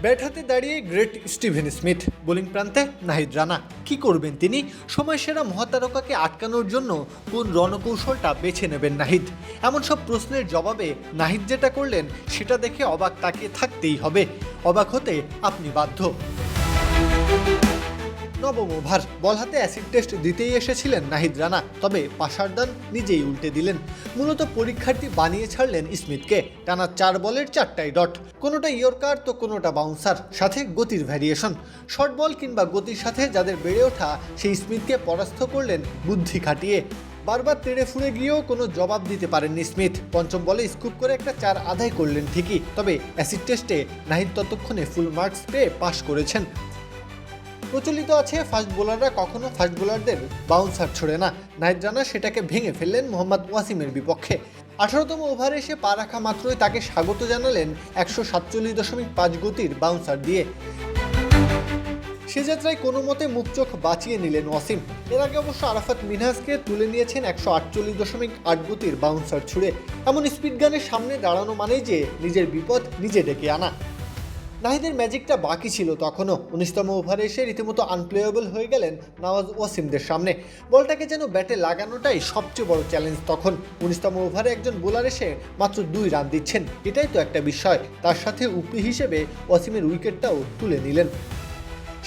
Bat হাতে দাঁড়িয়ে great Steven Smith, bowling প্রান্তে নাহিদ রানা। কি করবেন তিনি? সময়সেরা মহাতারকাকে আটকানোর জন্য কোন রণকৌশলটা বেছে নেবেন নাহিদ? এমন সব প্রশ্নের জবাবে নাহিদ যেটা করলেন সেটা দেখে অবাক তাকিয়ে থাকতেই হবে। অবাক হতে আপনি বাধ্য। নবম ওভার, বল হাতে অ্যাসিড টেস্ট দিতেই এসেছিলেন নাহিদ রানা, তবে পাশার দান নিজেই উল্টে দিলেন। মূলত পরীক্ষার্থী বানিয়ে ছাড়লেন স্মিথকে। টানা 4 বলের 4টাই ডট, কোনোটা ইয়র্কার তো কোনোটা বাউন্সার, সাথে গতির ভ্যারিয়েশন। শর্ট বল কিংবা গতির সাথে যাদের বেড়ে ওঠা সেই স্মিথকে পরাস্ত করলেন বুদ্ধি খাটিয়ে। বারবার তেড়ে ফুঁড়ে গিয়েও কোনো জবাব দিতে পারেননি স্মিথ। পঞ্চম বলে স্কুপ করে একটা 4 আদায় করলেন ঠিকই, তবে অ্যাসিড টেস্টে নাহিদ ততক্ষণে ফুল মার্কস পেয়ে পাশ করেছেন। প্রচলিত আছে ফাস্ট বোলাররা কখনো ফাস্ট বোলারদের বাউন্সার ছোড়ে না। নাহিদ রানা সেটাকে ভেঙে ফেললেন মোহাম্মদ ওয়াসিমের বিপক্ষে। 18তম ওভারে এসে পা রাখা মাত্রই তাকে স্বাগত জানালেন 147.5 গতির বাউন্সার দিয়ে। সে যাত্রায় কোনো মতে মুখ চোখ বাঁচিয়ে নিলেন ওয়াসিম। এর আগে অবশ্য আরাফাত মিনহাজকে তুলে নিয়েছেন 148.8 গতির বাউন্সার ছুড়ে। এমন স্পিড গানের সামনে দাঁড়ানো মানেই যে নিজের বিপদ নিজে ডেকে আনা। নাহিদের ম্যাজিকটা বাকি ছিল তখনও। 19তম ওভারে এসে রীতিমতো আনপ্লেয়েবল হয়ে গেলেন নওয়াজ ওয়াসিমদের সামনে। বলটাকে যেন ব্যাটে লাগানোটাই সবচেয়ে বড় চ্যালেঞ্জ তখন। 19তম ওভারে একজন বোলার এসে মাত্র 2 রান দিচ্ছেন, এটাই তো একটা বিষয়। তার সাথে উপরি হিসেবে ওয়াসিমের উইকেটটাও তুলে নিলেন।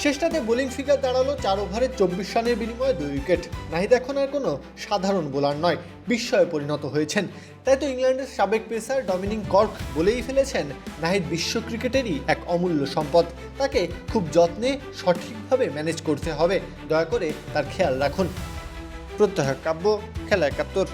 শেষটাতে বোলিং ফিগার দাঁড়ালো 4 ওভারে 24 রানের বিনিময়ে 2 উইকেট। নাহিদ এখন আর কোনো সাধারণ বোলার নয়, বিস্ময়ে পরিণত হয়েছেন। তাই তো ইংল্যান্ডের সাবেক পেসার ডমিনিক কর্ক বলেই ফেলেছেন, নাহিদ বিশ্ব ক্রিকেটেরই এক অমূল্য সম্পদ। তাকে খুব যত্নে সঠিকভাবে ম্যানেজ করতে হবে। দয়া করে তার খেয়াল রাখুন। প্রত্যহ কাব্য, খেলা 71।